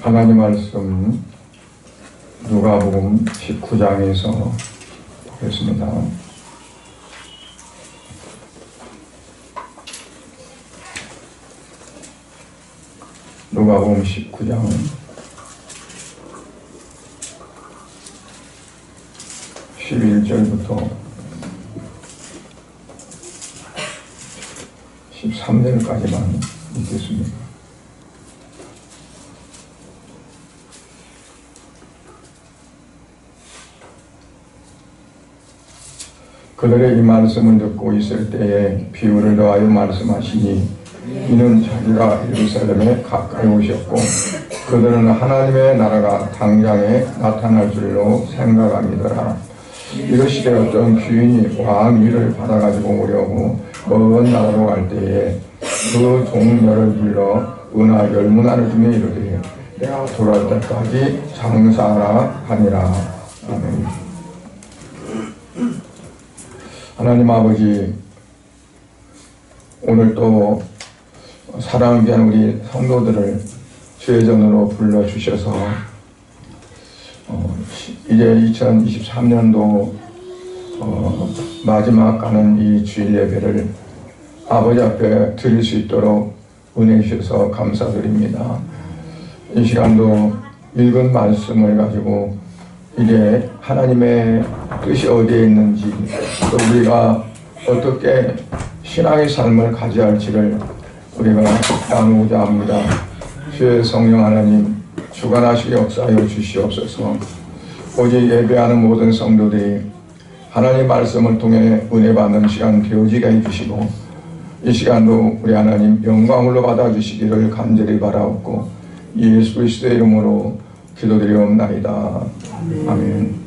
하나님 말씀 누가복음 19장에서 보겠습니다. 누가복음 19장 11절부터 13절까지만 읽겠습니다. 그들의 이 말씀을 듣고 있을 때에 비유를 더하여 말씀하시니 이는 자기가 예루살렘에 가까이 오셨고 그들은 하나님의 나라가 당장에 나타날 줄로 생각함이더라. 이르시되 어떤 귀인이 왕 위를 받아가지고 오려고 먼 나라로 갈 때에 그 종려를 불러 은하 10문화를 주며 이르되 내가 돌아올 때까지 장사하라 하니라. 아멘. 하나님 아버지, 오늘 또 사랑을 위한 우리 성도들을 주의 전으로 불러주셔서 이제 2023년도 마지막 가는 이 주일 예배를 아버지 앞에 드릴 수 있도록 은혜 주셔서 감사드립니다. 이 시간도 읽은 말씀을 가지고 이제 하나님의 뜻이 어디에 있는지 또 우리가 어떻게 신앙의 삶을 가져야 할지를 우리가 나누고자 합니다. 주의 성령 하나님 주관하시게 역사하여 주시옵소서. 오직 예배하는 모든 성도들이 하나님의 말씀을 통해 은혜 받는 시간 되어지게 해주시고 이 시간도 우리 하나님 영광으로 받아주시기를 간절히 바라옵고 예수 그리스도의 이름으로 기도드리옵나이다. 아멘.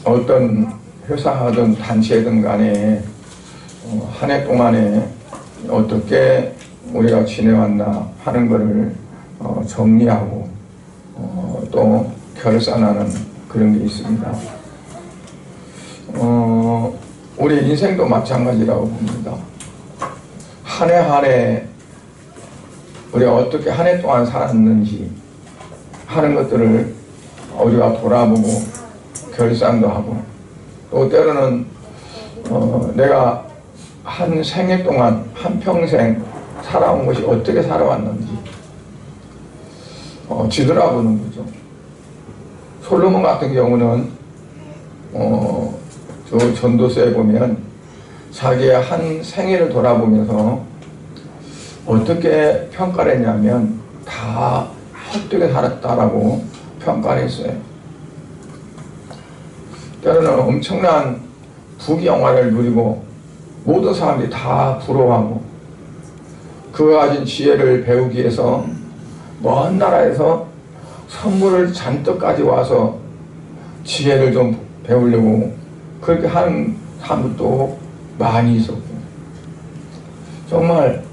어떤 회사든 단체든 간에 한 해 동안에 어떻게 우리가 지내왔나 하는 것을 정리하고 또 결산하는 그런 게 있습니다. 우리 인생도 마찬가지라고 봅니다. 한 해 한 해 우리가 어떻게 한 해 동안 살았는지 하는 것들을 우리가 돌아보고 결산도 하고 또 때로는 내가 한 생애 동안 한 평생 살아온 것이 어떻게 살아왔는지 뒤돌아보는 거죠. 솔로몬 같은 경우는 저 전도서에 보면 자기의 한 생애를 돌아보면서 어떻게 평가를 했냐면 다 헛되게 살았다라고 평가를 했어요. 때로는 엄청난 부귀영화를 누리고 모든 사람들이 다 부러워하고 그가 가진 지혜를 배우기 위해서 먼 나라에서 선물을 잔뜩 가져와서 지혜를 좀 배우려고 그렇게 하는 사람들도 많이 있었고 정말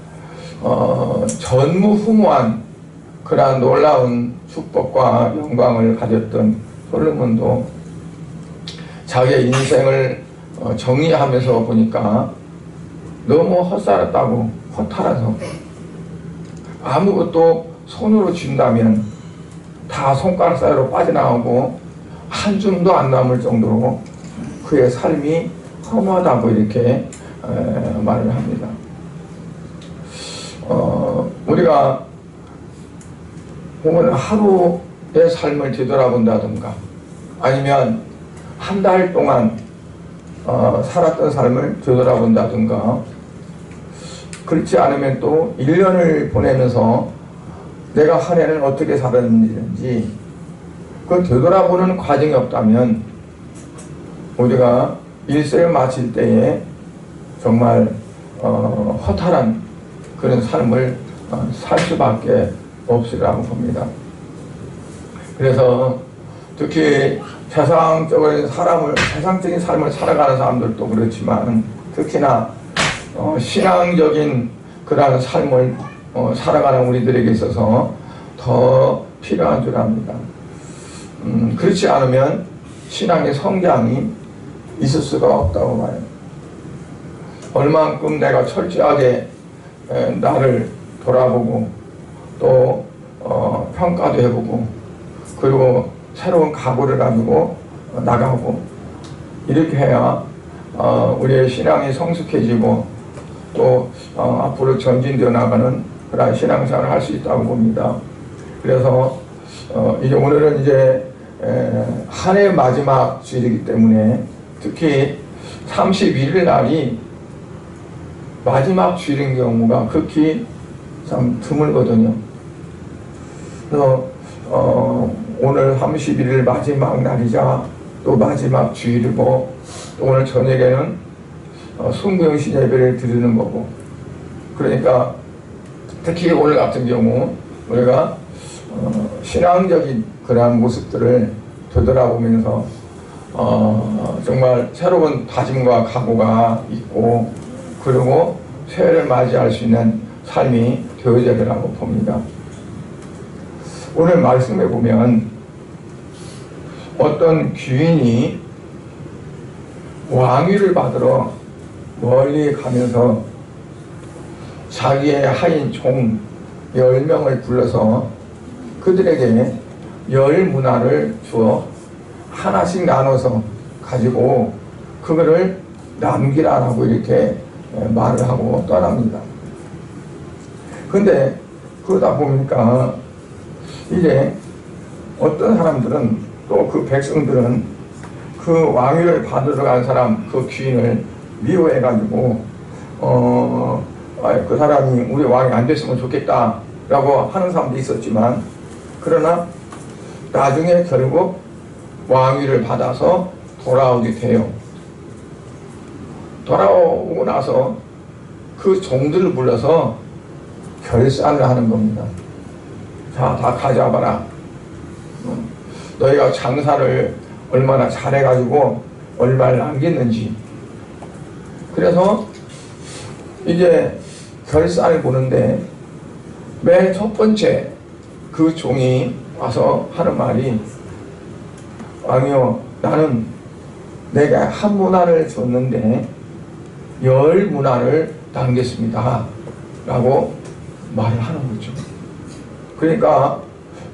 전무후무한 그러한 놀라운 축복과 영광을 가졌던 솔로몬도 자기의 인생을 정리하면서 보니까 너무 헛살았다고 허탈해서 아무것도 손으로 쥔다면 다 손가락 사이로 빠져나오고 한 줌도 안 남을 정도로 그의 삶이 허무하다고 이렇게 말을 합니다. 우리가 오늘 하루의 삶을 뒤돌아본다든가 아니면 한 달 동안 살았던 삶을 뒤돌아본다든가 그렇지 않으면 또 1년을 보내면서 내가 한 해는 어떻게 살았는지 그걸 되돌아보는 과정이 없다면 우리가 일생을 마칠 때에 정말 허탈한 그런 삶을 살 수밖에 없으리라고 봅니다. 그래서 특히 세상적인 삶을 살아가는 사람들도 그렇지만 특히나 신앙적인 그러한 삶을 살아가는 우리들에게 있어서 더 필요한 줄 압니다. 그렇지 않으면 신앙의 성장이 있을 수가 없다고 봐요. 얼만큼 내가 철저하게 나를 돌아보고 또 평가도 해보고 그리고 새로운 각오를 가지고 나가고 이렇게 해야 우리의 신앙이 성숙해지고 또 앞으로 전진되어 나가는 그런 신앙생활을 할 수 있다고 봅니다. 그래서 이제 오늘은 이제 한 해 마지막 주일이기 때문에 특히 31일 날이 마지막 주일인 경우가 극히 참 드물거든요. 그래서 오늘 31일 마지막 날이자 또 마지막 주일이고 또 오늘 저녁에는 순교영신 예배를 드리는 거고, 그러니까 특히 오늘 같은 경우 우리가 신앙적인 그러한 모습들을 되돌아보면서 정말 새로운 다짐과 각오가 있고 그리고 새해를 맞이할 수 있는 삶이 되어야 되라고 봅니다. 오늘 말씀해 보면 어떤 귀인이 왕위를 받으러 멀리 가면서 자기의 하인 종 10명을 불러서 그들에게 10문화를 주어 하나씩 나눠서 가지고 그거를 남기라라고 이렇게 말을 하고 떠납니다. 근데 그러다 보니까 이제 어떤 사람들은 또 그 백성들은 그 왕위를 받으러 간 사람, 그 귀인을 미워해가지고 그 사람이 우리 왕이 안 됐으면 좋겠다라고 하는 사람도 있었지만, 그러나 나중에 결국 왕위를 받아서 돌아오게 돼요. 돌아오고 나서 그 종들을 불러서 결산을 하는 겁니다. 자, 다 가져와봐라. 너희가 장사를 얼마나 잘해가지고 얼마를 남겼는지. 그래서 이제 결산을 보는데 맨 첫 번째 그 종이 와서 하는 말이, 왕이여, 나는 내가 한 문화를 줬는데 10문화를 남겼습니다 라고 말을 하는 거죠. 그러니까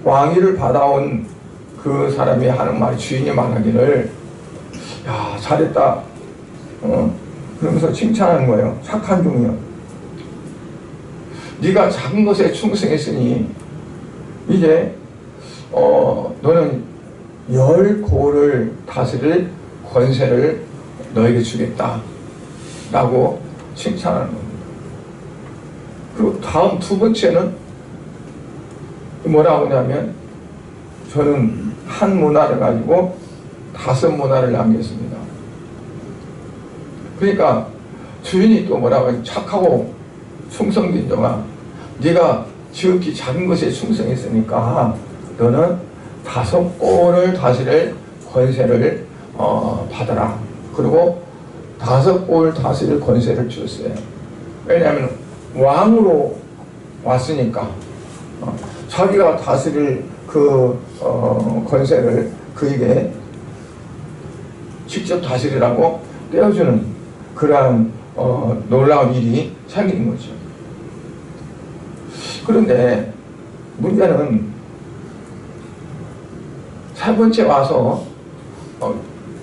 왕위를 받아온 그 사람이 하는 말, 주인이 말하기를, 야, 잘했다, 그러면서 칭찬하는 거예요. 착한 종이요, 네가 작은 것에 충성했으니 이제 너는 10고를 다스릴 권세를 너에게 주겠다 라고 칭찬하는 겁니다. 그리고 다음 두 번째는 뭐라고 하냐면, 저는 한 문화를 가지고 5문화를 남겼습니다. 그러니까 주인이 또 뭐라고 하냐면, 착하고 충성된 종아, 네가 지극히 작은 것에 충성했으니까 너는 5골을 다스릴 권세를 받아라. 그리고 5골 다스릴 권세를 줬어요. 왜냐하면 왕으로 왔으니까 자기가 다스릴 그 권세를 그에게 직접 다스리라고 떼어주는 그러한 놀라운 일이 생긴 거죠. 그런데 문제는 세 번째 와서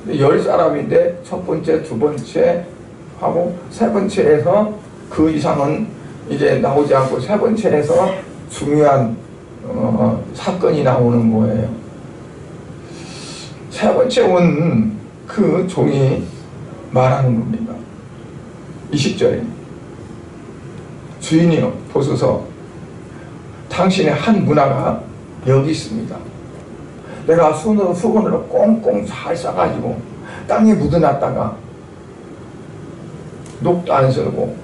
10사람인데 첫 번째, 두 번째 하고 세 번째에서 그 이상은 이제 나오지 않고 세 번째에서 중요한 사건이 나오는 거예요. 세 번째 온 그 종이 말하는 겁니다. 20절에 주인이여 보소서, 당신의 한 문화가 여기 있습니다. 내가 수건으로 꽁꽁 잘 싸가지고 땅에 묻어놨다가 녹도 안 쓸고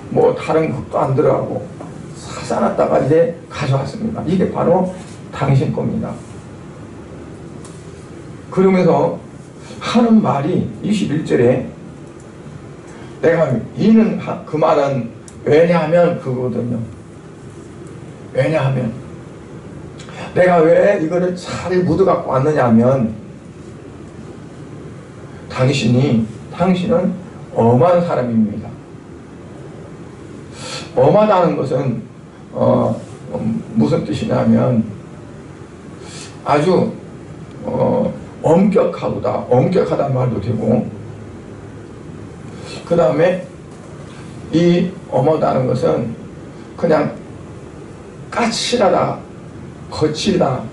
뭐 다른 것도 안 들어가고 사놔놨다가 이제 가져왔습니다. 이게 바로 당신 겁니다. 그러면서 하는 말이 21절에, 내가 이는 그 말은 왜냐하면 그거거든요. 왜냐하면 내가 왜 이거를 잘 묻어갖고 왔느냐 하면, 당신은 엄한 사람입니다. 엄하다는 것은 무슨 뜻이냐면 아주 엄격하다는 말도 되고, 그 다음에 이 엄하다는 것은 그냥 까칠하다, 거칠다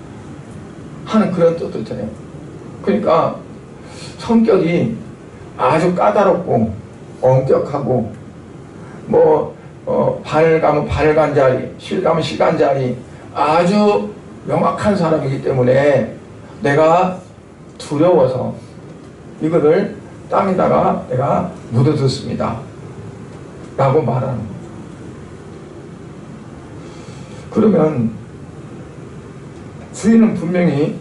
하는 그런 뜻도 돼요. 그러니까 성격이 아주 까다롭고 엄격하고, 발 가면 발간자리, 실 가면 실간자리, 아주 명확한 사람이기 때문에 내가 두려워서 이거를 땅에다가 내가 묻어뒀습니다 라고 말하는 거예요. 그러면 주인은 분명히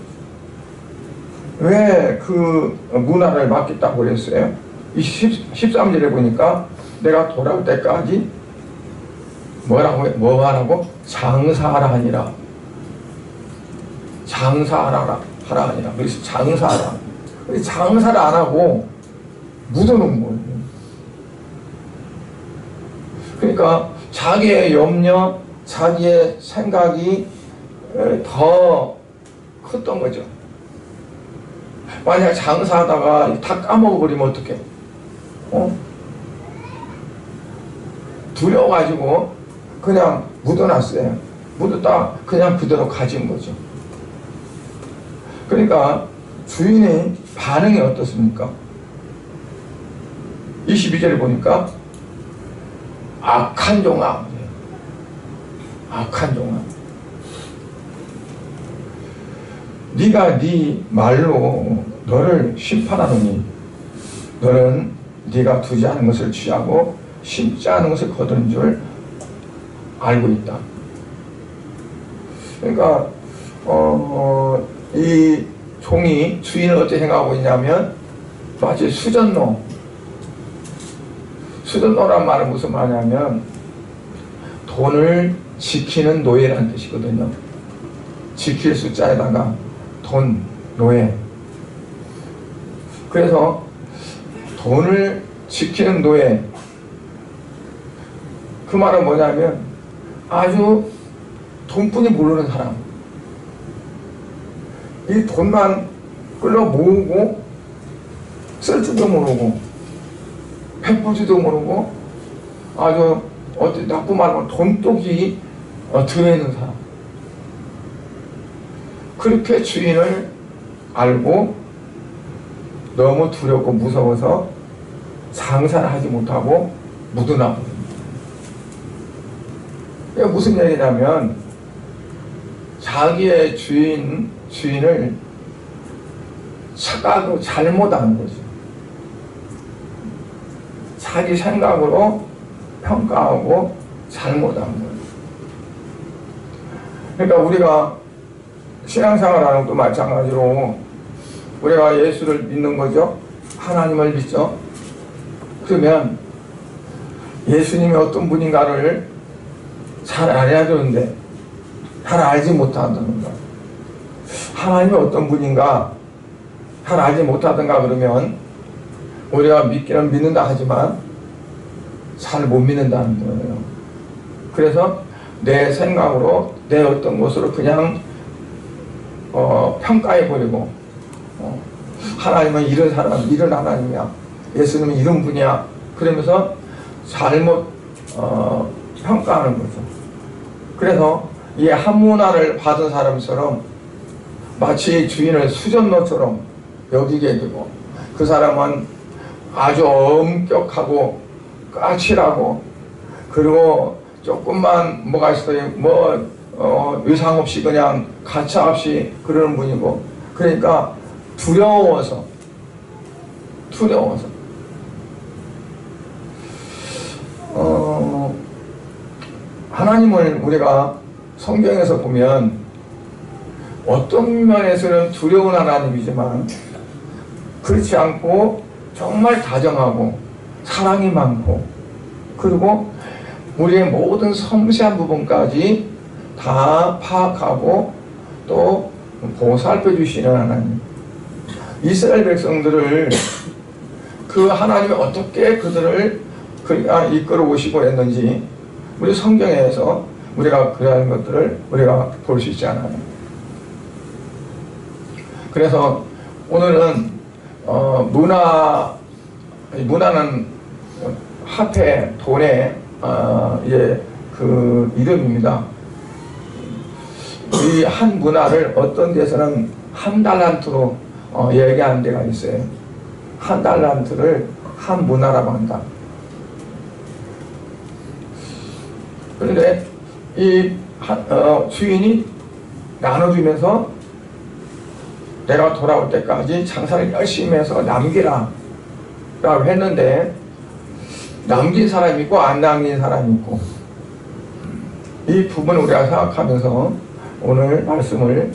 왜 그 문화를 맡겠다고 그랬어요? 이 13절에 보니까 내가 돌아올 때까지 뭐 하라고? 장사하라 하니라. 장사하라 하니라. 그래서 장사하라. 장사를 안 하고 묻어놓은 거예요. 그러니까 자기의 염려, 자기의 생각이 더 컸던 거죠. 만약 장사하다가 다 까먹어버리면 어떡해? 두려워가지고 그냥 묻어놨어요. 묻었다 그냥 그대로 가진 거죠. 그러니까 주인의 반응이 어떻습니까? 22절에 보니까 악한 종아, 악한 종아, 네가 네 말로 너를 심판하노니 너는 네가 두지 않은 것을 취하고 심지 않은 것을 거두는 줄 알고 있다. 그러니까 이 종이 주인을 어떻게 생각하고 있냐면 마치 수전노란 말은 무슨 말이냐면 돈을 지키는 노예라는 뜻이거든요. 지킬 숫자에다가 돈, 노예. 그래서 돈을 지키는 노예, 그 말은 뭐냐면 아주 돈뿐이 모르는 사람, 이 돈만 끌어 모으고 쓸 줄도 모르고 베풀지도 모르고 아주 나쁜 말로 돈독이 들어있는 사람, 그렇게 주인을 알고 너무 두렵고 무서워서 장사를 하지 못하고 묻어나거든요. 이게 무슨 얘기냐면 자기의 주인을 착각하고 잘못하는 거죠. 자기 생각으로 평가하고 잘못하는 거예요. 그러니까 우리가 신앙생활하는 것도 마찬가지로 우리가 예수를 믿는 거죠. 하나님을 믿죠. 그러면 예수님이 어떤 분인가를 잘 알아야 되는데 잘 알지 못하다는 거야. 하나님이 어떤 분인가 잘 알지 못하던가 그러면 우리가 믿기는 믿는다 하지만 잘 못 믿는다는 거예요. 그래서 내 생각으로 내 어떤 것으로 그냥 평가해버리고 하나님은 이런 사람, 이런 하나님이야, 예수님은 이런 분이야, 그러면서 잘못 평가하는 거죠. 그래서 이 한문화를 받은 사람처럼 마치 주인을 수전노처럼 여기게 되고, 그 사람은 아주 엄격하고 까칠하고, 그리고 조금만 뭐가 있어요, 의상 없이 그냥 가차 없이 그러는 분이고, 그러니까 두려워서 하나님을 우리가 성경에서 보면 어떤 면에서는 두려운 하나님이지만 그렇지 않고 정말 다정하고 사랑이 많고, 그리고 우리의 모든 섬세한 부분까지 다 파악하고 또 보살펴 주시는 하나님. 이스라엘 백성들을 그 하나님이 어떻게 그들을 이끌어 오시고 했는지 우리 성경에서 우리가 그러한 것들을 우리가 볼 수 있지 않아요. 그래서 오늘은 문화는 화폐, 돈의 이제 그 이름입니다. 이 한 문화를 어떤 데서는 한 달란트로 얘기하는 데가 있어요. 한 달란트를 한 문화라고 한다. 그런데 이 주인이 나눠주면서 내가 돌아올 때까지 장사를 열심히 해서 남기라 라고 했는데, 남긴 사람이 있고 안 남긴 사람이 있고, 이 부분을 우리가 생각하면서 오늘 말씀을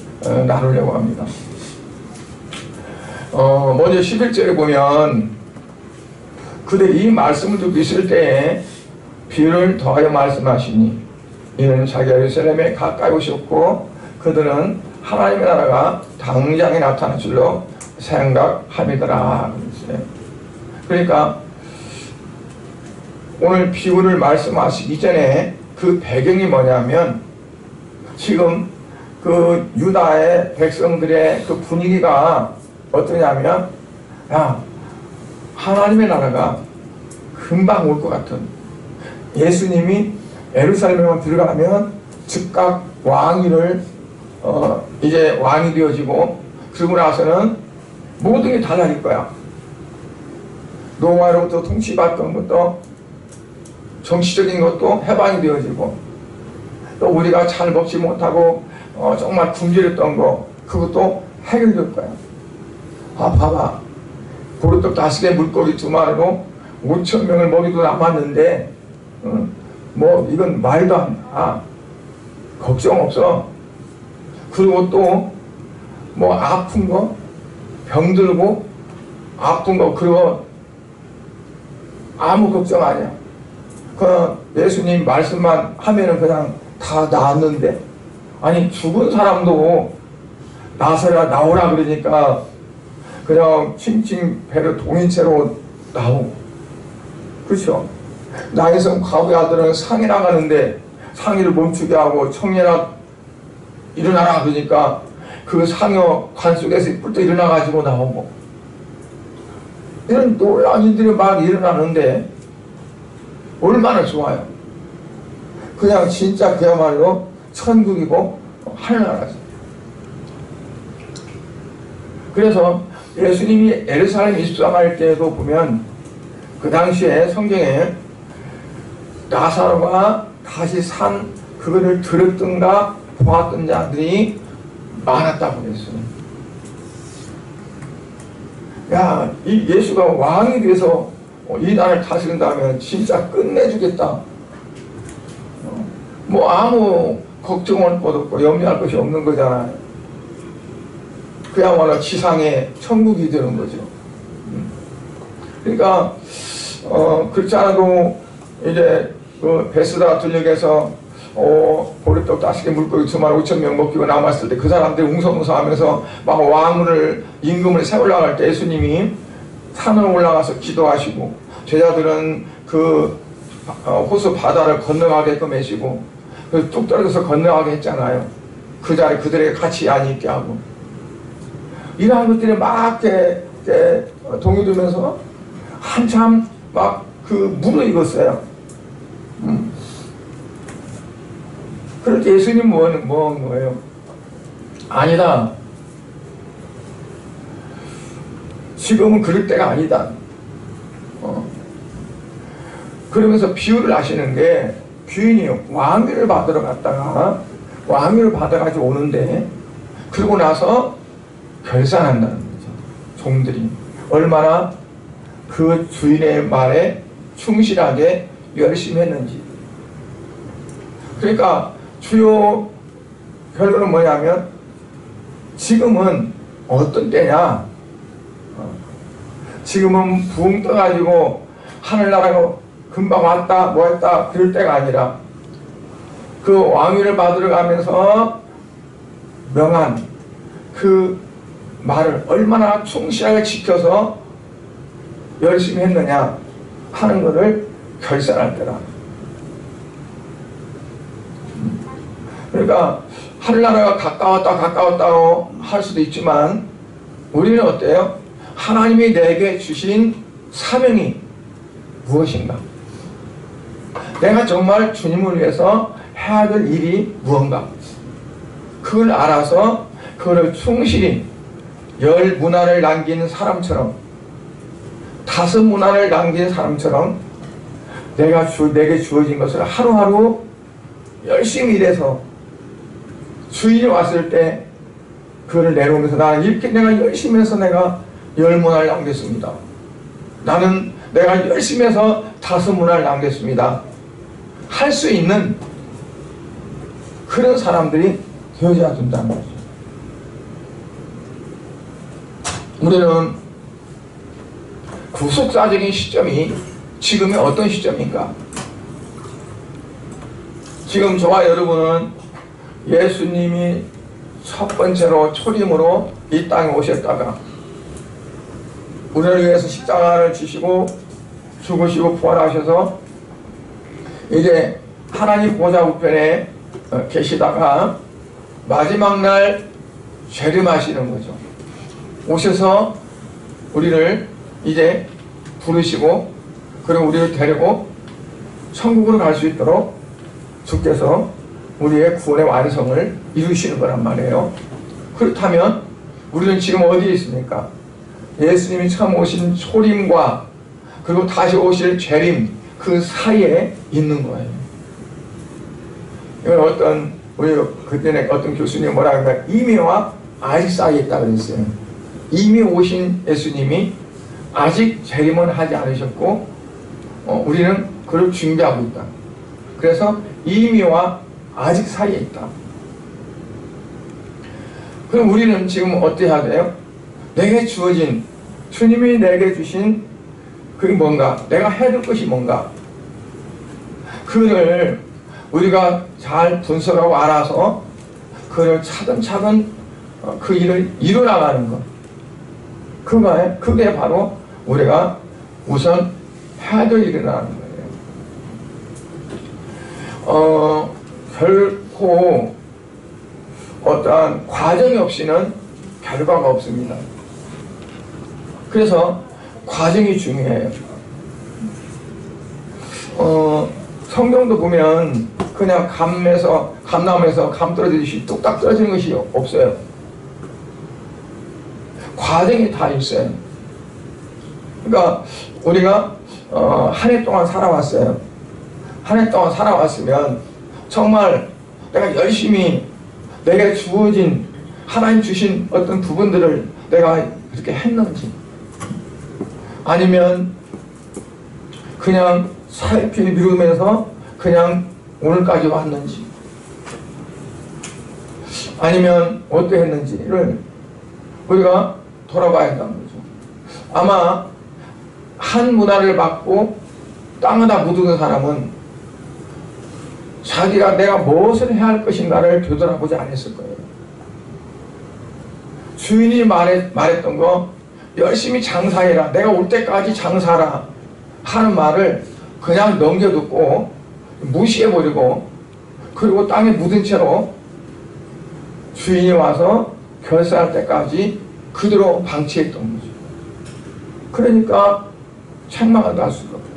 나누려고 합니다. 먼저 11절에 보면, 그대 이 말씀을 듣고 있을 때에 비유를 더하여 말씀하시니 이는 자기 예루살렘에 가까이 오셨고 그들은 하나님의 나라가 당장에 나타날 줄로 생각함이더라. 그러니까 오늘 비유를 말씀하시기 전에 그 배경이 뭐냐면, 지금 그 유다의 백성들의 그 분위기가 어떠냐면, 하나님의 나라가 금방 올 것 같은, 예수님이 예루살렘에 들어가면 즉각 왕위를 이제 왕이 되어지고, 그러고 나서는 모든 게 달라질 거야. 로마로부터 통치받던 것도, 정치적인 것도 해방이 되어지고, 또 우리가 잘 먹지 못하고 정말 굶주렸던 거, 그것도 해결될 거야. 봐봐, 보리떡 5개 물고기 2마리로 5,000명을 먹이도 남았는데, 뭐 이건 말도 안 나. 걱정 없어. 그리고 또 뭐 아픈 거, 병들고 아픈 거, 그리고 아무 걱정 아니야. 그 예수님 말씀만 하면은 그냥 다 나았는데, 아니 죽은 사람도 나서야 나오라 그러니까 그냥 칭칭 배를 동인 채로 나오고, 그렇죠? 나에서 과부의 아들은 상이 나가는데 상의를 멈추게 하고 청년아 일어나라 그러니까 그 상여 관 속에서 뿔떡 일어나가지고 나오고, 이런 놀라운 일들이 막 일어나는데 얼마나 좋아요. 그냥 진짜 그야말로 천국이고 하늘나라죠. 그래서 예수님이 예루살렘 입성할 때도 보면 그 당시에 성경에 나사로가 다시 산 그거를 들었던가 보았던 자들이 많았다고 그랬어요. 야, 이 예수가 왕이 돼서 이 나라를 다스린다면 진짜 끝내주겠다. 뭐 아무 걱정할 것 없고 염려할 것이 없는 거잖아요. 그야말로 지상의 천국이 되는 거죠. 그러니까 그렇지 않아도 이제 그 베스다 들녘에서 보리떡 5개 물고기 2마리 5,000명 먹기고 남았을 때 그 사람들이 웅성웅성하면서 막 왕을 임금을 세우려고 할 때 예수님이 산을 올라가서 기도하시고, 제자들은 그 호수 바다를 건너가게끔 해시고, 그래서 뚝 떨어져서 건너가게 했잖아요. 그 자리에 그들에게 같이 앉게 하고, 이러한 것들이 막 동요되면서 한참 막 그 무르익었어요. 그럴 때 예수님 뭐한 거예요? 아니다. 지금은 그럴 때가 아니다. 그러면서 비유를 하시는 게, 귀인이 왕위를 받으러 갔다가 왕위를 받아가지고 오는데, 그러고 나서 결산한다는 거죠. 종들이 얼마나 그 주인의 말에 충실하게 열심히 했는지. 그러니까 주요 결론은 뭐냐면, 지금은 어떤 때냐? 지금은 붕 떠가지고 하늘나라가 금방 왔다 뭐 했다 그럴 때가 아니라, 그 왕위를 받으러 가면서 명한 그 말을 얼마나 충실하게 지켜서 열심히 했느냐 하는 것을 결산할 때다. 그러니까 하늘나라가 가까웠다 할 수도 있지만 우리는 어때요? 하나님이 내게 주신 사명이 무엇인가? 내가 정말 주님을 위해서 해야 될 일이 무언가? 그걸 알아서 그걸 충실히 10문화를 남긴 사람처럼 5문화를 남긴 사람처럼 내게 주어진 것을 하루하루 열심히 일해서 주인이 왔을 때 그걸 내려오면서 나는 이렇게 내가 열심히 해서 내가 10문화를 남겼습니다. 나는 내가 열심히 해서 5문화를 남겼습니다. 할 수 있는 그런 사람들이 되어져야 된다는 거죠. 우리는 구속사적인 시점이 지금의 어떤 시점인가? 지금 저와 여러분은 예수님이 첫 번째로 초림으로 이 땅에 오셨다가 우리를 위해서 십자가를 지시고 죽으시고 부활하셔서 이제 하나님 보좌 우편에 계시다가 마지막 날 재림하시는 거죠. 오셔서 우리를 이제 부르시고 그리고 우리를 데리고 천국으로 갈 수 있도록 주께서 우리의 구원의 완성을 이루시는 거란 말이에요. 그렇다면 우리는 지금 어디에 있습니까? 예수님이 처음 오신 초림과 그리고 다시 오실 재림 그 사이에 있는 거예요. 이건 우리 그전에 어떤 교수님이 뭐라 하니까 이미와 아직 사이에 있다 그랬어요. 이미 오신 예수님이 아직 재림은 하지 않으셨고 우리는 그를 준비하고 있다. 그래서 이미와 아직 사이에 있다. 그럼 우리는 지금 어떻게 해야 돼요? 내게 주어진 주님이 내게 주신 그게 뭔가? 내가 해야 될 것이 뭔가? 그걸 우리가 잘 분석하고 알아서 그걸 차근차근 그 일을 이루어나가는 것. 그게 바로 우리가 우선 해야 될 일이라는 거예요. 결코 어떠한 과정이 없이는 결과가 없습니다. 그래서 과정이 중요해요. 성경도 보면 그냥 감나무에서 감 떨어지듯이 뚝딱 떨어지는 것이 없어요. 과정이 다 있어요. 그러니까 우리가 한 해 동안 살아왔어요. 한 해 동안 살아왔으면 정말 내가 열심히 내게 주어진 하나님 주신 어떤 부분들을 내가 이렇게 했는지 아니면 그냥 살피 미루면서 그냥 오늘까지 왔는지 아니면 어떻게 했는지를 우리가 돌아봐야 한다는 거죠. 아마 한 문화를 받고 땅에다 묻은 사람은 자기가 내가 무엇을 해야 할 것인가를 되돌아보지 않았을 거예요. 주인이 말했던 거 열심히 장사해라, 내가 올 때까지 장사하라 하는 말을 그냥 넘겨듣고 무시해버리고 그리고 땅에 묻은 채로 주인이 와서 결산할 때까지 그대로 방치했던 거죠. 그러니까 책망을 할 수가 없어요.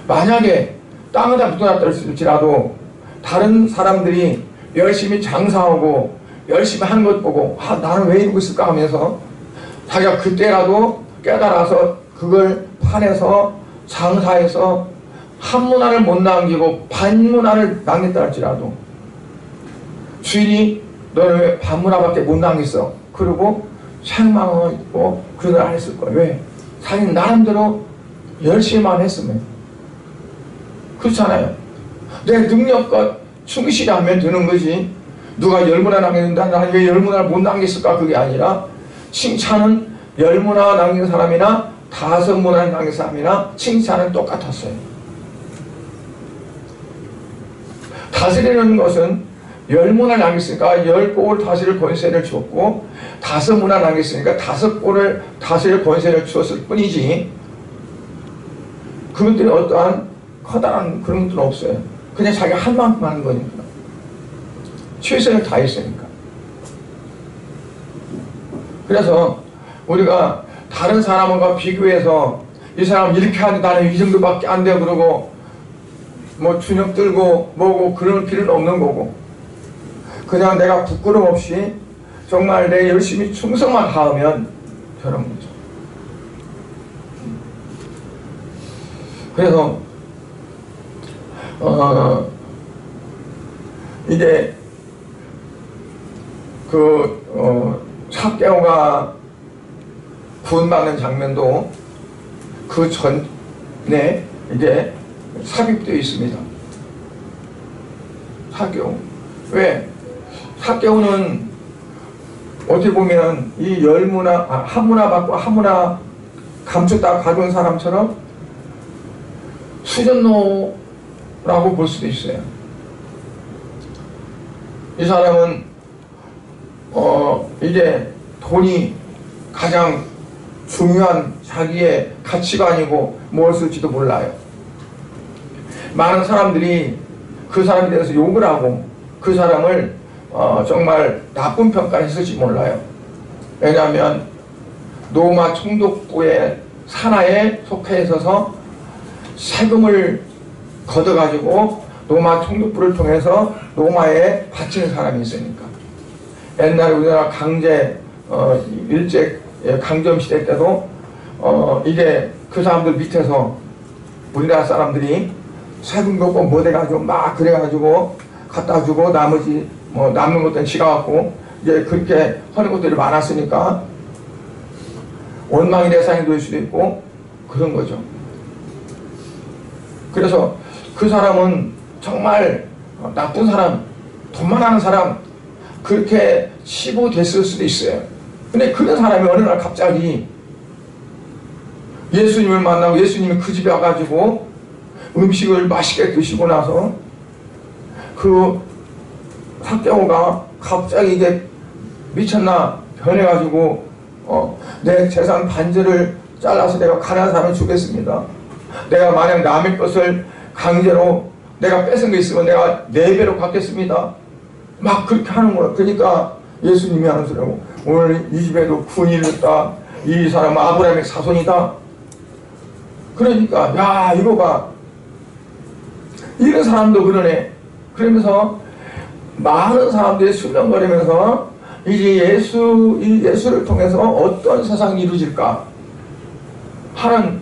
만약에 땅에다 묻어놨다 할지라도 다른 사람들이 열심히 장사하고 열심히 하는 것 보고 나는 왜 이러고 있을까 하면서 자기가 그때라도 깨달아서 그걸 파내서 장사해서 한 문화를 못 남기고 반 문화를 남겼다 할지라도 주인이 너는 왜 반 문화밖에 못 남겼어? 그리고 책망을 했고 그런 걸 안 했을 거예요. 왜? 자기는 나름대로 열심히만 했으면. 그렇잖아요. 내 능력과 충실히 하면 되는 거지. 누가 10문화 남겼는데 나는 왜 10문화를 못 남겼을까? 그게 아니라 칭찬은 10문화 남긴 사람이나 5문화 남긴 사람이나 칭찬은 똑같았어요. 다스리는 것은 10문화 남겼으니까 10곡을 다스릴 권세를 주었고 5문화 남겼으니까 5곡을 다스릴 권세를 주었을 뿐이지 그것들이 어떠한 커다란 그런 것들은 없어요. 그냥 자기가 한 만큼 하는 거니까. 최선을 다했으니까. 그래서 우리가 다른 사람과 비교해서 이 사람 이렇게 하는데 나는 이 정도밖에 안 돼 그러고 뭐 주눅 들고 뭐고 그럴 필요는 없는 거고, 그냥 내가 부끄럼 없이 정말 내 열심히 충성만 하면 되는 거죠. 그래서 이제 삭개오가 구원받는 장면도 그 전에 이제 삽입되어 있습니다. 삭개오. 왜? 삭개오는 어떻게 보면 이 한 문화 받고 한 문화 감췄다 가져온 사람처럼 수전노라고 볼 수도 있어요. 이 사람은 이제 돈이 가장 중요한 자기의 가치관이고 무엇일지도 몰라요. 많은 사람들이 그 사람에 대해서 욕을 하고 그 사람을 정말 나쁜 평가를 했을지 몰라요. 왜냐하면 로마 총독부의 산하에 속해 있어서 세금을 걷어가지고 로마 총독부를 통해서 로마에 바치는 사람이 있으니까. 옛날에 우리나라 일제 강점 시대 때도 이게 그 사람들 밑에서 우리나라 사람들이 세금 걷고 뭐 돼가지고 막 그래가지고 갖다 주고 나머지 뭐 남는 것들은 지가 갖고 이제 그렇게 하는 것들이 많았으니까 원망의 대상이 될 수도 있고 그런 거죠. 그래서 그 사람은 정말 나쁜 사람, 돈만 하는 사람, 그렇게 치부됐을 수도 있어요. 근데 그런 사람이 어느 날 갑자기 예수님을 만나고 예수님이 그 집에 와가지고 음식을 맛있게 드시고 나서 그 삭개오가 갑자기 이게 미쳤나 변해가지고 내 재산 반절을 잘라서 내가 가난한 사람을 주겠습니다. 내가 만약 남의 것을 강제로 내가 뺏은 게 있으면 내가 4배로 갚겠습니다. 막 그렇게 하는 거야. 그러니까 예수님이 하는 소리고, 오늘 이 집에도 군이 있다. 이 사람은 아브라함의 자손이다. 그러니까 야 이거 봐, 이런 사람도 그러네. 그러면서 많은 사람들이 수명거리면서 이제 예수를 통해서 어떤 세상이 이루어질까 하는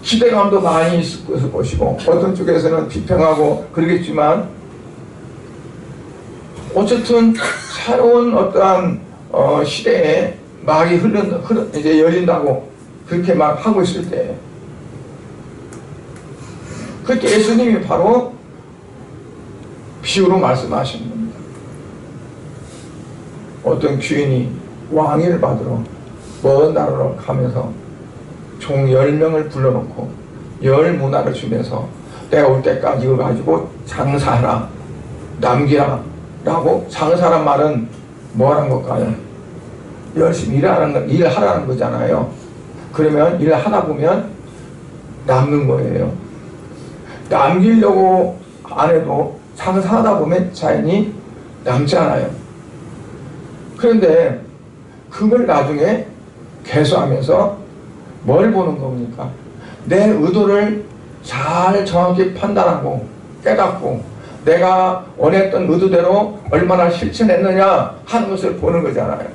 기대감도 많이 있을 것이고, 어떤 쪽에서는 비평하고 그러겠지만, 어쨌든 새로운 어떠한 시대에 막이 이제 열린다고 그렇게 막 하고 있을 때, 그렇게 예수님이 바로 비유로 말씀하시는 겁니다. 어떤 주인이 왕위를 받으러 먼 나라로 가면서 종 10명을 불러놓고 10문화를 주면서 내가 올 때까지 이거 가지고 장사하라, 남기라 라고. 장사란 말은 뭐라는 걸까요? 열심히 일하라는 거잖아요. 그러면 일하다 보면 남는 거예요. 남기려고 안 해도 장사하다 보면 자연히 남잖아요. 그런데 그걸 나중에 개수하면서 뭘 보는 겁니까? 내 의도를 잘 정확히 판단하고 깨닫고 내가 원했던 의도대로 얼마나 실천했느냐 하는 것을 보는 거잖아요.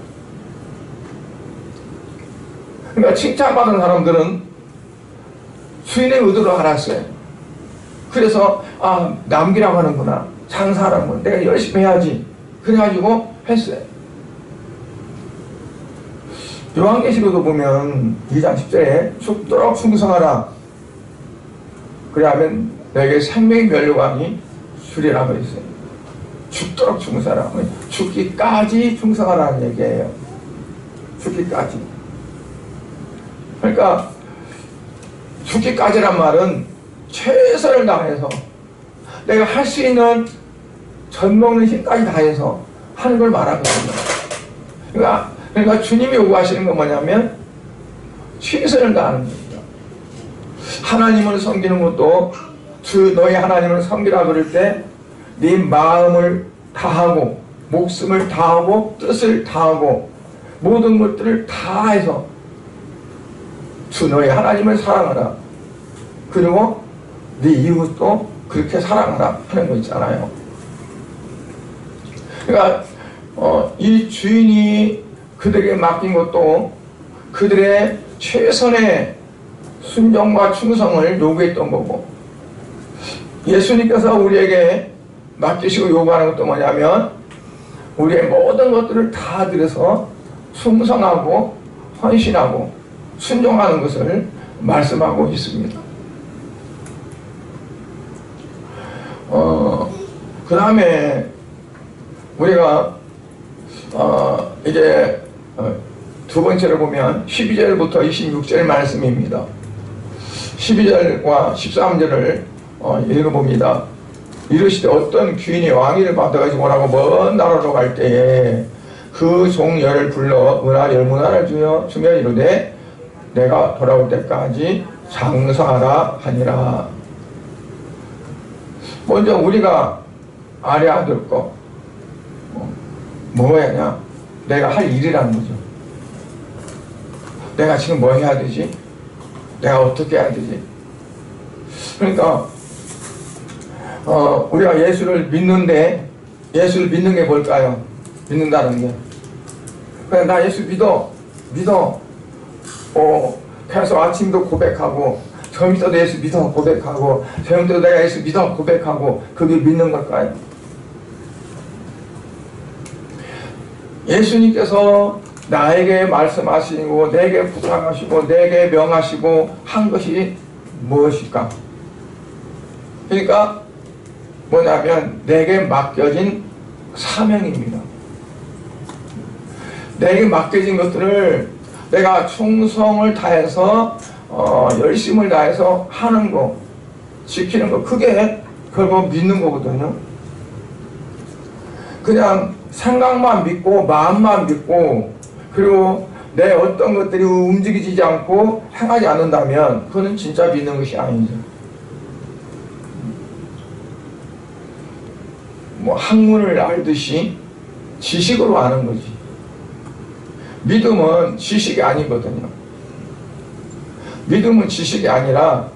그러니까 칭찬받은 사람들은 주인의 의도를 알았어요. 그래서 남기라고 하는구나, 장사라는 건 내가 열심히 해야지, 그래가지고 했어요. 요한계시록도 보면 2장 10절에 죽도록 충성하라, 그래야면 너에게 생명의 면류관이 주리라고 했어요. 죽도록 충성하라, 죽기까지 충성하라는 얘기예요. 죽기까지. 그러니까 죽기까지란 말은 최선을 다해서 내가 할 수 있는 젖 먹는 힘까지 다해서 하는 걸 말하거든요. 그러니까 주님이 요구하시는 건 뭐냐면 최선을 다하는 겁니다. 하나님을 섬기는 것도 너희 하나님을 섬기라 그럴 때 네 마음을 다하고 목숨을 다하고 뜻을 다하고 모든 것들을 다해서 주 너의 하나님을 사랑하라. 그리고 네 이웃도 그렇게 사랑하라 하는 거 있잖아요. 그러니까 이 주인이 그들에게 맡긴 것도 그들의 최선의 순종과 충성을 요구했던 거고, 예수님께서 우리에게 맡기시고 요구하는 것도 뭐냐면 우리의 모든 것들을 다 들여서 충성하고 헌신하고 순종하는 것을 말씀하고 있습니다. 그 다음에 우리가 이제 두 번째로 보면 12절부터 26절 말씀입니다. 12절과 13절을 읽어봅니다. 이르시되 어떤 귀인이 왕위를 받아가지고 오라고 먼 나라로 갈 때에 그 종 열을 불러 은하 열 문화를 주며 이르되 내가 돌아올 때까지 장사하라 하니라. 먼저 우리가 알아야 될 거 뭐냐? 내가 할 일이라는 거죠. 내가 지금 뭐 해야 되지? 내가 어떻게 해야 되지? 그러니까 우리가 예수를 믿는데, 예수를 믿는 게 뭘까요? 믿는다는 게 그냥 나 예수 믿어 계속 아침도 고백하고 저녁도 예수 믿어 고백하고 저녁도 내가 예수 믿어 고백하고 그게 믿는 걸까요? 예수님께서 나에게 말씀하시고 내게 부탁하시고 내게 명하시고 한 것이 무엇일까? 그러니까 뭐냐면 내게 맡겨진 사명입니다. 내게 맡겨진 것들을 내가 충성을 다해서 열심을 다해서 하는 거, 지키는 거, 그게 결국 믿는 거거든요. 그냥 생각만 믿고 마음만 믿고 그리고 내 어떤 것들이 움직이지 않고 행하지 않는다면 그거는 진짜 믿는 것이 아니죠. 뭐 학문을 알듯이 지식으로 아는 거지. 믿음은 지식이 아니거든요. 믿음은 지식이 아니라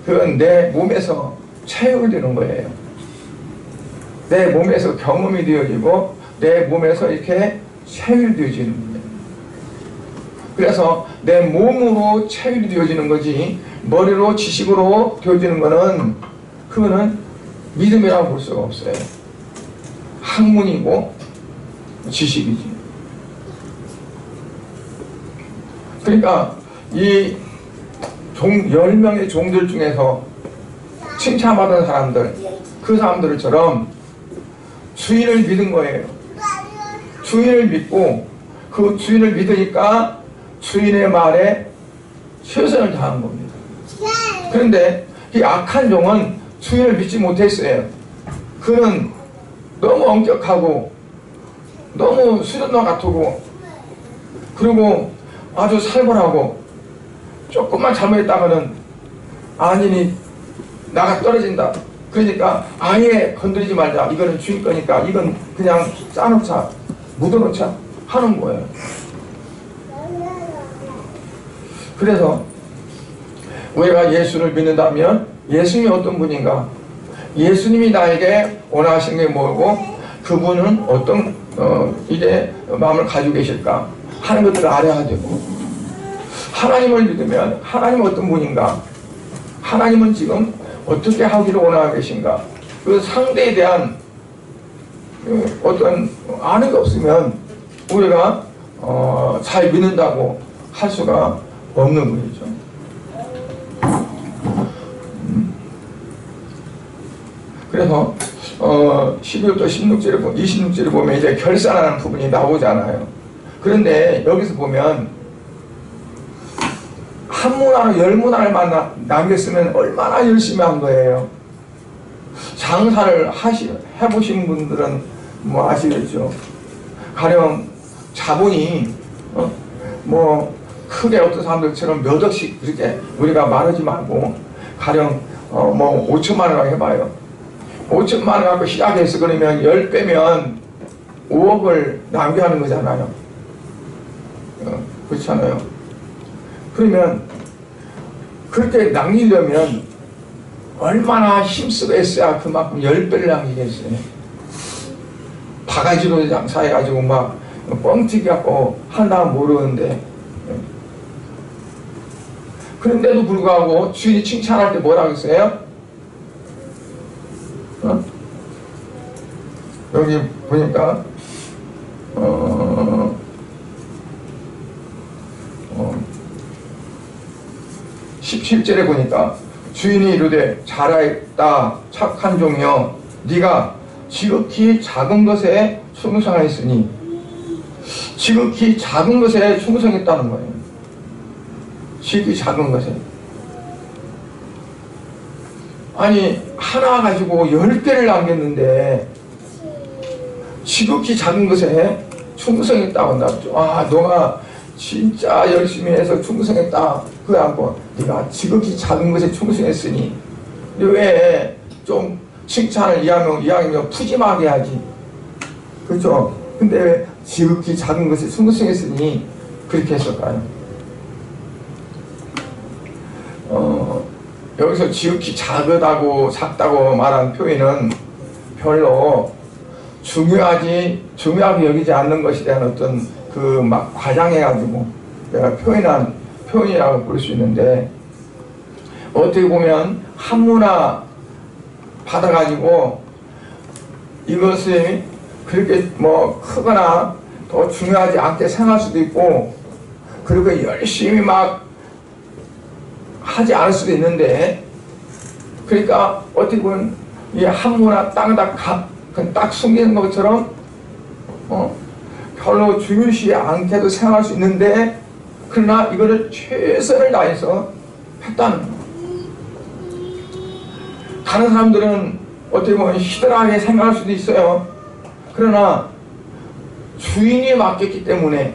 그건 내 몸에서 체육되는 거예요. 내 몸에서 경험이 되어지고 내 몸에서 이렇게 체육되어지는 거예요. 그래서 내 몸으로 체육되어지는 거지 머리로 지식으로 되어지는 거는 그거는 믿음이라고 볼 수가 없어요. 학문이고 지식이지. 그러니까 이 10명의 종들 중에서 칭찬받은 사람들, 그 사람들처럼 주인을 믿은 거예요. 주인을 믿고 그 주인을 믿으니까 주인의 말에 최선을 다한 겁니다. 그런데 이 악한 종은 주인을 믿지 못했어요. 그는 너무 엄격하고 너무 수련과 같고 그리고 아주 살벌하고 조금만 잘못했다가는 안인이 나가 떨어진다. 그러니까 아예 건드리지 말자. 이거는 주인 거니까 이건 그냥 싸놓자, 묻어놓자 하는 거예요. 그래서 우리가 예수를 믿는다면 예수님이 어떤 분인가, 예수님이 나에게 원하시는 게 뭐고 그분은 어떤 이제 마음을 가지고 계실까 하는 것들을 알아야 되고, 하나님을 믿으면 하나님은 어떤 분인가, 하나님은 지금 어떻게 하기를 원하고 계신가, 그 상대에 대한 어떤 아는 게 없으면 우리가 잘 믿는다고 할 수가 없는 거죠. 그래서 11부터 26절에 보면 이제 결산하는 부분이 나오잖아요. 그런데 여기서 보면 한 문화로 10문화를 남겼으면 얼마나 열심히 한 거예요. 장사를 해보신 분들은 뭐 아시겠죠. 가령 자본이 뭐 크게 어떤 사람들처럼 몇 억씩 그렇게 우리가 말하지 말고 가령 뭐 5천만 원 해봐요. 5천만 원 갖고 시작해서 그러면 10배면 5억을 낭비하는 거잖아요. 그렇잖아요. 그러면 그렇게 남기려면 얼마나 힘쓰고 했어야 그만큼 10배를 남기겠어요. 바가지로 장사해가지고 막 뻥튀기 갖고 한다면 모르는데, 그런데도 불구하고 주인이 칭찬할 때 뭐라고 했어요? 여기 보니까 17절에 보니까 주인이 이르되 잘하였다 착한 종이여 네가 지극히 작은 것에 충성하였으니, 지극히 작은 것에 충성했다는 거예요. 지극히 작은 것에. 아니 하나 가지고 10개를 남겼는데 지극히 작은 것에 충성했다고 한다죠. 아, 너가 진짜 열심히 해서 충성했다. 그거 않고 네가 지극히 작은 것에 충성했으니, 왜 좀 칭찬을 이왕이면 푸짐하게 하지. 그렇죠? 근데 왜 지극히 작은 것에 충성했으니 그렇게 했을까요? 여기서 지극히 작다고 말한 표현은 별로 중요하게 여기지 않는 것에 대한 어떤 그 막 과장해가지고 내가 표현한 표현이라고 볼 수 있는데, 어떻게 보면 한문화 받아가지고 이것이 그렇게 뭐 크거나 더 중요하지 않게 생각할 수도 있고, 그리고 열심히 막 하지 않을 수도 있는데, 그러니까 어떻게 보면 이 한문화 딱 숨기는 것처럼 별로 중요시 않게도 생각할 수 있는데, 그러나 이거를 최선을 다해서 했다는 거예요. 다른 사람들은 어떻게 보면 희들하게 생각할 수도 있어요. 그러나 주인이 맡겼기 때문에,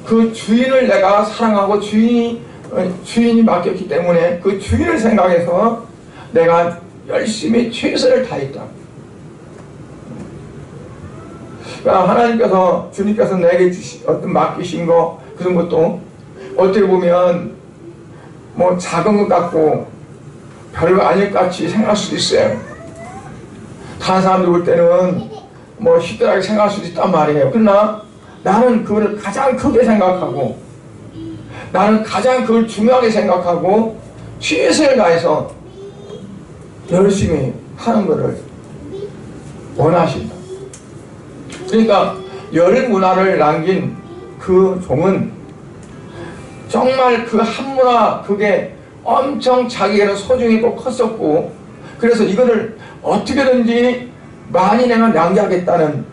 그 주인을 내가 사랑하고 주인이 맡겼기 때문에 그 주인을 생각해서 내가 열심히 최선을 다했다. 그러니까 하나님께서, 주님께서 내게 어떤 맡기신 거, 그런 것도 어떻게 보면 뭐 작은 것 같고 별거 아닐 것 같이 생각할 수도 있어요. 다른 사람들 볼 때는 뭐 희들하게 생각할 수도 있단 말이에요. 그러나 나는 그걸 가장 크게 생각하고, 나는 가장 그걸 중요하게 생각하고 최선을 다해서 열심히 하는 것을 원하신다. 그러니까 열 문화를 남긴 그 종은 정말 그 한 문화, 그게 엄청 자기에게는 소중했고 컸었고, 그래서 이거를 어떻게든지 많이 내가 낭비하겠다는,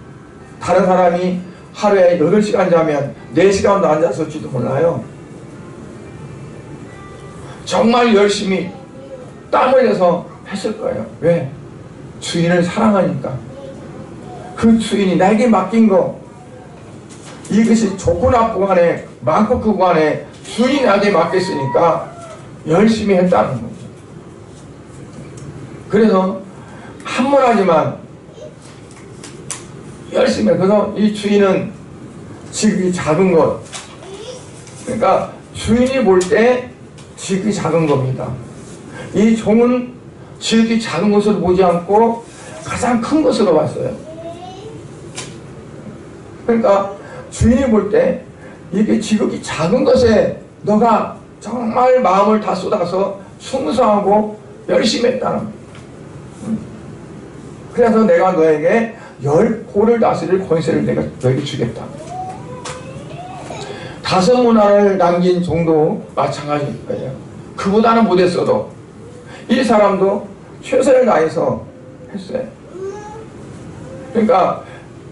다른 사람이 하루에 8시간 자면 4시간도 안 잤을지도 몰라요. 정말 열심히 땀 흘려서 했을 거예요. 왜? 주인을 사랑하니까. 그 주인이 나에게 맡긴 거, 이것이 좋고 나쁘고 간에 많고 크고 간에 주인이 나에게 맡겼으니까 열심히 했다는 거죠. 그래서 한문하지만 열심히 해. 그래서 이 주인은 지극히 작은 것, 그러니까 주인이 볼 때 지극히 작은 겁니다. 이 종은 지극히 작은 것으로 보지 않고 가장 큰 것으로 봤어요. 그러니까 주인이 볼 때 이게 지극히 작은 것에 너가 정말 마음을 다 쏟아서 충성하고 열심히 했다는 거예요. 그래서 내가 너에게 10호를 다스릴 권세를 내가 너에게 주겠다. 5 문화를 남긴 종도 마찬가지일 거예요. 그보다는 못했어도 이 사람도 최선을 다해서 했어요. 그러니까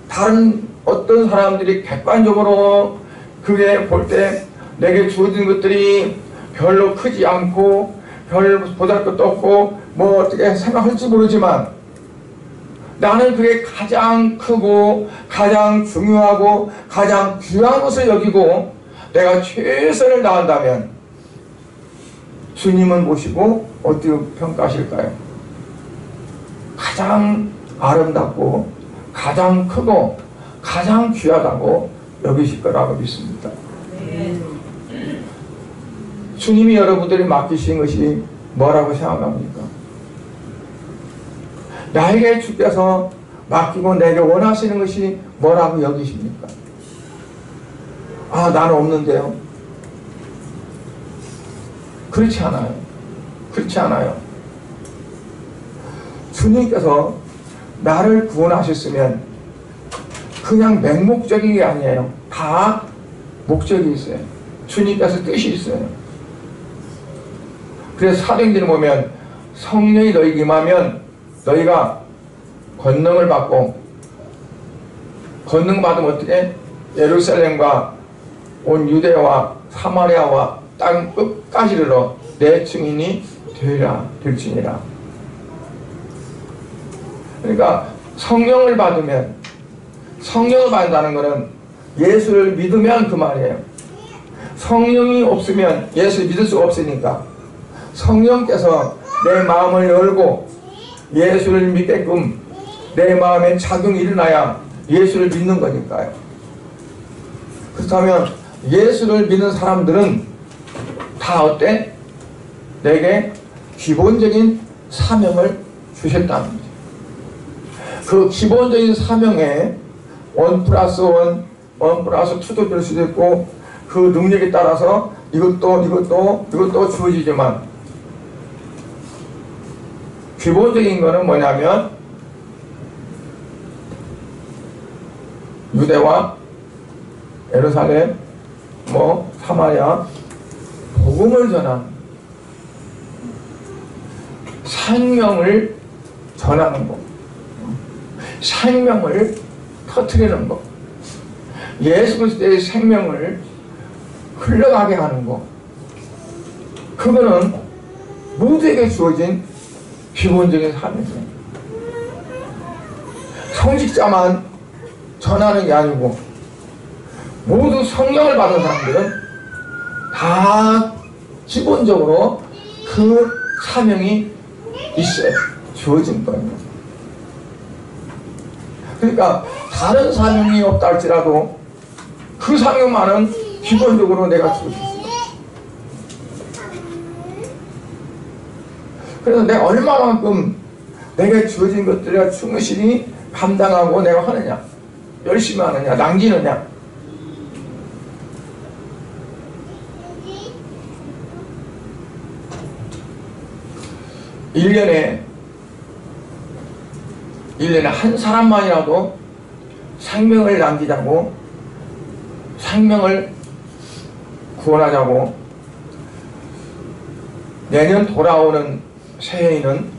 다른 어떤 사람들이 객관적으로 그게 볼 때 내게 주어진 것들이 별로 크지 않고 별 보잘것도 없고 뭐 어떻게 생각할지 모르지만, 나는 그게 가장 크고 가장 중요하고 가장 귀한 것을 여기고 내가 최선을 다한다면 주님은 보시고 어떻게 평가하실까요? 가장 아름답고 가장 크고 가장 귀하다고 여기실 거라고 믿습니다. 주님이 여러분들이 맡기신 것이 뭐라고 생각합니까? 나에게 주께서 맡기고 내게 원하시는 것이 뭐라고 여기십니까? 아, 나는 없는데요. 그렇지 않아요. 그렇지 않아요. 주님께서 나를 구원하셨으면 그냥 맹목적인 게 아니에요. 다 목적이 있어요. 주님께서 뜻이 있어요. 그래서 사도행전을 보면 성령이 너희에게 임하면 너희가 권능을 받고, 권능 받으면 어떻게? 예루살렘과 온 유대와 사마리아와 땅 끝까지 이르러 내 증인이 될지니라. 그러니까 성령을 받으면, 성령을 받는다는 것은 예수를 믿으면 그 말이에요. 성령이 없으면 예수를 믿을 수가 없으니까 성령께서 내 마음을 열고 예수를 믿게끔 내 마음에 작용이 일어나야 예수를 믿는 거니까요. 그렇다면 예수를 믿는 사람들은 다 어때? 내게 기본적인 사명을 주셨다는 거죠. 그 기본적인 사명에 1+1+2도 될 수도 있고, 그 능력에 따라서 이것도 주어지지만, 기본적인 거는 뭐냐면 유대와 예루살렘, 사마리아 복음을 전하는, 생명을 전하는 것, 생명을 터뜨리는 것, 예수 그리스도의 생명을 흘러가게 하는 것, 그거는 모두에게 주어진 기본적인 사명이에요. 성직자만 전하는 게 아니고 모두 성령을 받은 사람들은 다 기본적으로 그 사명이 있어요. 주어진 거예요. 그러니까 다른 사명이 없다 할지라도 그 사명만은 기본적으로 내가 주어졌어요. 그래서 내가 얼마만큼 내게 주어진 것들을 충실히 감당하고 내가 하느냐, 열심히 하느냐, 남기느냐. 일년에 한 사람만이라도 생명을 남기자고, 생명을 구원하자고, 내년 돌아오는 새해에는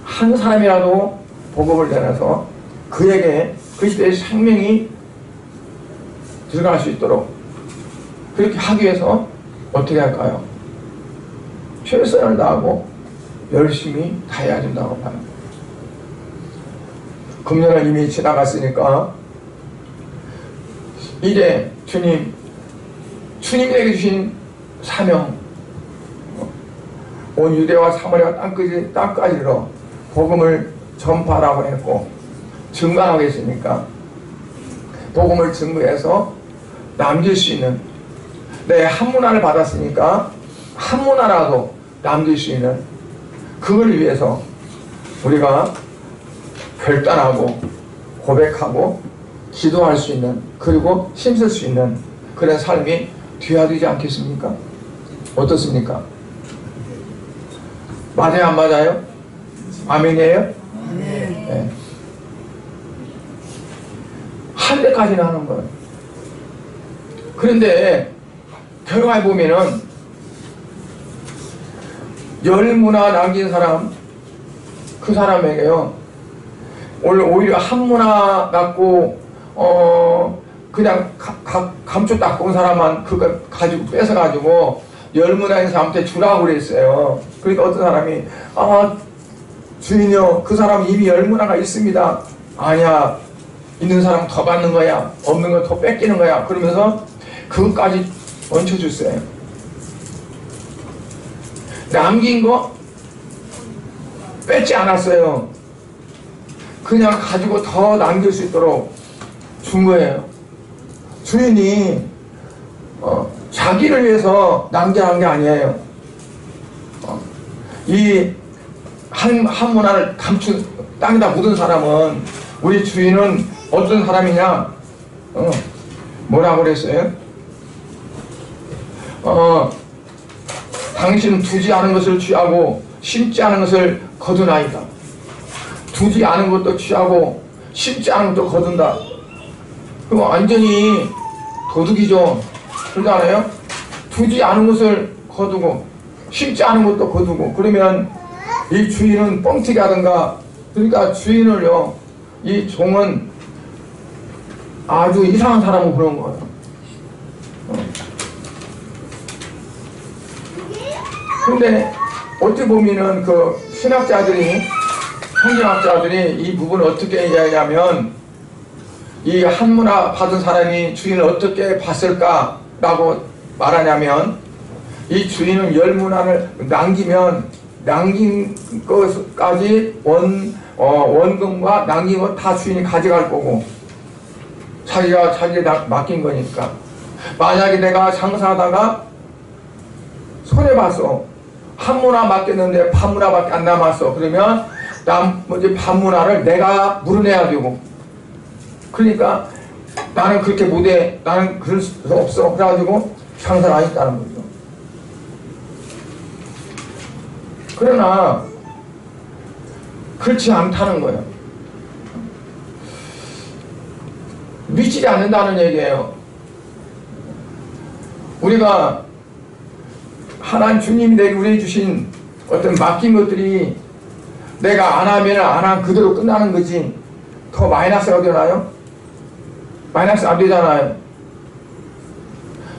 한 사람이라도 복음을 전해서 그에게 그리스도의 생명이 들어갈 수 있도록, 그렇게 하기 위해서 어떻게 할까요? 최선을 다하고 열심히 다해야 된다고 봐요. 금년은 이미 지나갔으니까 이제 주님에게 주신 사명, 온 유대와 사마리아 땅까지로 복음을 전파하라고 했고 증거하고 했으니까 복음을 증거해서 남길 수 있는, 내 한문화를 받았으니까 한문화라도 남길 수 있는, 그걸 위해서 우리가 결단하고 고백하고 기도할 수 있는, 그리고 힘쓸 수 있는 그런 삶이 되어야 되지 않겠습니까? 어떻습니까? 맞아요, 안 맞아요? 아멘이에요? 네. 할 때까지는 하는 거예요. 그런데 결과에 보면은 열문화 남긴 사람, 그 사람에게요, 오히려 한문화 갖고 그냥 감쪽 닦고 온 사람만 그거 가지고 뺏어가지고 열문화인 사람한테 주라고 그랬어요. 그러니까 어떤 사람이 주인이요, 그 사람 이미 열문화가 있습니다. 아니야, 있는 사람 더 받는 거야, 없는 거 더 뺏기는 거야, 그러면서 그것까지 얹혀줬어요. 남긴 거 뺏지 않았어요. 그냥 가지고 더 남길 수 있도록 준 거예요. 주인이 자기를 위해서 낭비한 게 아니에요. 이 한 문화를 땅에다 묻은 사람은, 우리 주인은 어떤 사람이냐? 뭐라고 그랬어요? 당신 두지 않은 것을 취하고 심지 않은 것을 거두나이다. 두지 않은 것도 취하고 심지 않은 것도 거둔다. 그럼 완전히 도둑이죠. 그러지 않아요? 두지 않은 것을 거두고 심지 않은 것도 거두고, 그러면 이 주인은 뻥튀기 하든가. 그러니까 주인을요, 이 종은 아주 이상한 사람으로 그런 거예요. 근데 어떻게 보면은 그 신학자들이, 성경학자들이 이 부분을 어떻게 얘기하냐면, 이 한문화 받은 사람이 주인을 어떻게 봤을까라고 말하냐면, 이 주인은 열문화를 남긴 것까지 원금과 남긴 것 다 주인이 가져갈 거고, 자기에 맡긴 거니까. 만약에 내가 장사하다가 손해봤어. 한문화 맡겼는데 반문화밖에 안 남았어. 그러면 나머지 반문화를 내가 물어내야 되고, 그러니까 나는 그렇게 못해, 나는 그럴 수 없어. 그래가지고 장사를 안 했다는 거죠. 그러나 그렇지 않다는 거예요. 미치지 않는다는 얘기예요. 우리가 하나님 주님이 내게 우리에게 주신 어떤 맡긴 것들이 내가 안 하면 안 한 그대로 끝나는 거지, 더 마이너스가 되나요? 마이너스 안 되잖아요.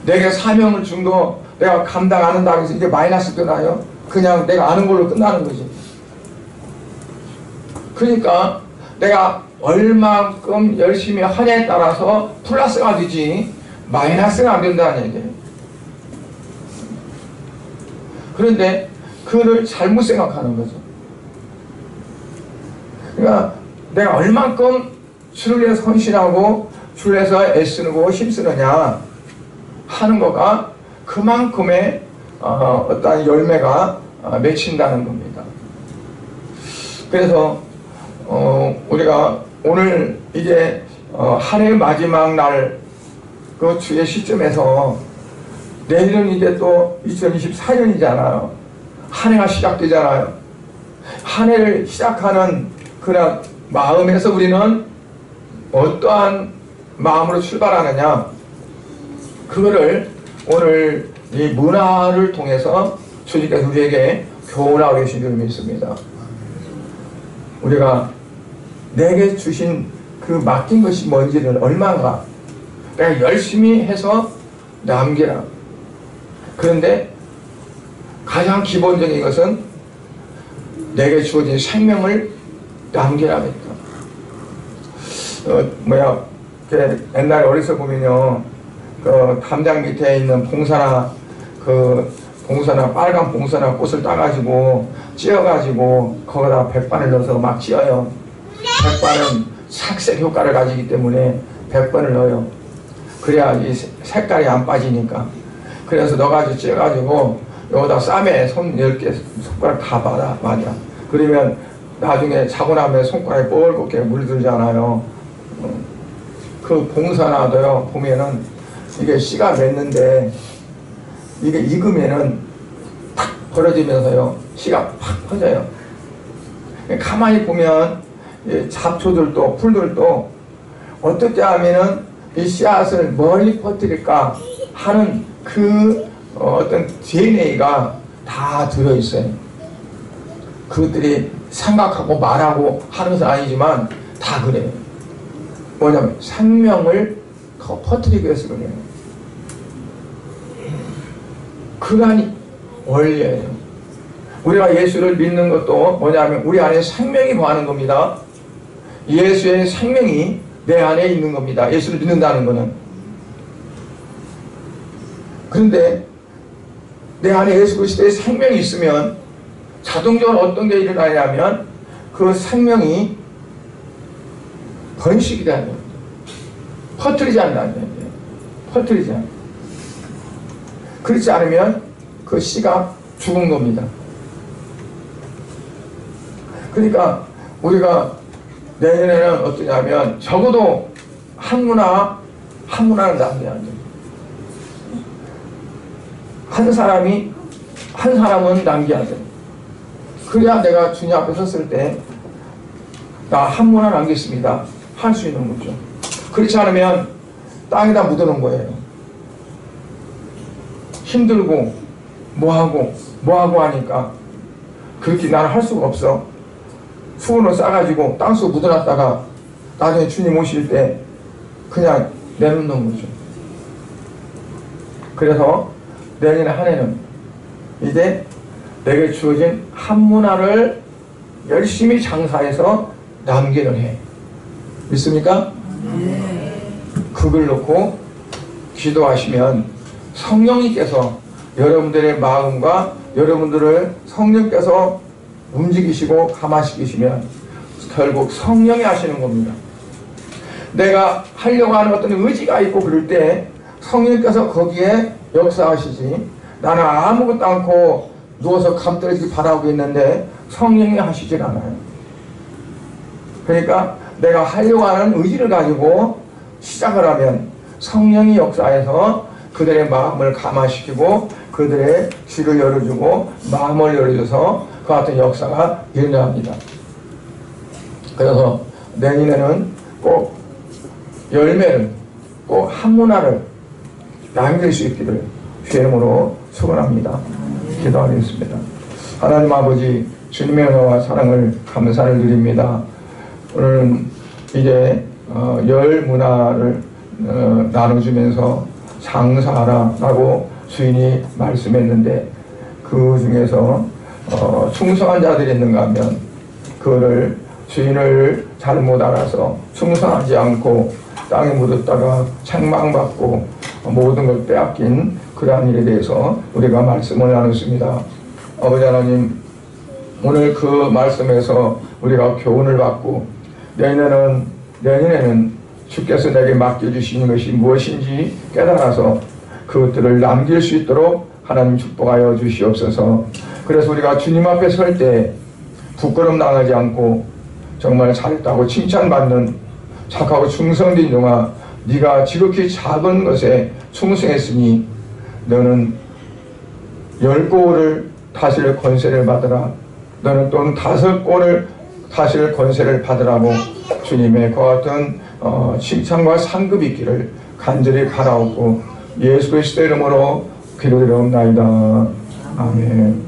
내게 사명을 준 거 내가 감당 안 한다고 해서 이게 마이너스 되나요? 그냥 내가 아는 걸로 끝나는 거지. 그러니까 내가 얼만큼 열심히 하냐에 따라서 플러스가 되지 마이너스가 안 된다는 얘기예요. 그런데 그거를 잘못 생각하는 거죠. 그러니까 내가 얼만큼 주를 위해서 헌신하고 주를 위해서 애쓰고 힘쓰느냐 하는 거가 그만큼의 어떤 열매가 맺힌다는 겁니다. 그래서 우리가 오늘 이제 한 해 마지막 날 그 주의 시점에서, 내일은 이제 또 2024년이잖아요. 한 해가 시작되잖아요. 한 해를 시작하는 그런 마음에서 우리는 어떠한 마음으로 출발하느냐, 그거를 오늘 이 문화를 통해서 주님께서 우리에게 교훈하고 계신 줄 믿습니다. 우리가 내게 주신 그 맡긴 것이 뭔지를 얼마나 내가 열심히 해서 남기라. 그런데 가장 기본적인 것은 내게 주어진 생명을 남기라 했다. 옛날에 어렸을 때 보면요, 그 담장 밑에 있는 봉사나 빨간 봉사나 꽃을 따가지고 찧어가지고 거기다 백반을 넣어서 막 찧어요. 백반은 착색 효과를 가지기 때문에 백반을 넣어요. 그래야 이 색깔이 안 빠지니까. 그래서 넣어가지고 찧어가지고 여기다 쌈에 손 10개 손가락 다 맞아. 그러면 나중에 자고 나면 손가락에 뻘겋게 물들잖아요. 그 봉사나도요, 보면은 이게 씨가 맺는데 이게 익으면은 탁 벌어지면서요, 씨가 팍 퍼져요. 가만히 보면 잡초들도 풀들도 어떻게 하면은 이 씨앗을 멀리 퍼뜨릴까 하는 그 어떤 DNA가 다 들어있어요. 그것들이 생각하고 말하고 하는 것은 아니지만 다 그래요. 뭐냐면 생명을 더 퍼뜨리기 위해서 그래요. 그러한 원리예요. 우리가 예수를 믿는 것도 뭐냐면 우리 안에 생명이 거하는 겁니다. 예수의 생명이 내 안에 있는 겁니다. 예수를 믿는다는 것은. 그런데 내 안에 예수 그리스도의 생명이 있으면 자동적으로 어떤 게 일어나냐면 그 생명이 번식이 되는 겁니다. 퍼뜨리지 않는다는 얘기예요. 퍼뜨리지 않는. 그렇지 않으면 그 씨가 죽은 겁니다. 그러니까 우리가 내년에는 어떠냐면 적어도 한 문화는 남겨야 돼요. 한 사람은 남겨야 돼요. 그래야 내가 주님 앞에 섰을 때 나 한 문화 남겼습니다 할 수 있는 거죠. 그렇지 않으면 땅에다 묻어놓은 거예요. 힘들고 뭐하고 하니까 그렇게 나는 할 수가 없어. 수건을 싸가지고 땅속 묻어놨다가 나중에 주님 오실 때 그냥 내놓는 거죠. 그래서 내년에 한 해는 이제 내게 주어진 한 문화를 열심히 장사해서 남기는 해. 믿습니까? 그걸 놓고 기도하시면 성령님께서 여러분들의 마음과 여러분들을 성령께서 움직이시고 감화시키시면 결국 성령이 하시는 겁니다. 내가 하려고 하는 어떤 의지가 있고 그럴 때 성령께서 거기에 역사하시지, 나는 아무것도 않고 누워서 감 떨어지기 바라고 있는데 성령이 하시질 않아요. 그러니까 내가 하려고 하는 의지를 가지고 시작을 하면 성령이 역사해서 그들의 마음을 감화시키고 그들의 귀를 열어주고 마음을 열어줘서 그 같은 역사가 일어납니다. 그래서 내년에는 꼭 열매를, 꼭 한 문화를 남길 수 있기를 주의 이름으로 축원합니다. 기도하겠습니다. 하나님 아버지, 주님의 은혜와 사랑을 감사를 드립니다. 오늘은 이제 열 문화를 나눠주면서 장사하라라고 주인이 말씀했는데 그 중에서 충성한 자들이 있는가 하면 그거를 주인을 잘못 알아서 충성하지 않고 땅에 묻었다가 책망받고 모든 걸 빼앗긴 그러한 일에 대해서 우리가 말씀을 나눴습니다. 아버지 하나님, 오늘 그 말씀에서 우리가 교훈을 받고 내년에는 주께서 내게 맡겨주시는 것이 무엇인지 깨달아서 그것들을 남길 수 있도록 하나님 축복하여 주시옵소서. 그래서 우리가 주님 앞에 설 때 부끄럼 당하지 않고 정말 잘했다고 칭찬받는 착하고 충성된 종아, 네가 지극히 작은 것에 충성했으니 너는 10골을 다스릴 권세를 받으라. 너는 또는 5골을 다스릴 권세를 받으라고 주님의 그 같은 칭찬과 상급이 있기를 간절히 바라옵고 예수 그리스도의 이름으로 기도드리옵나이다. 아멘.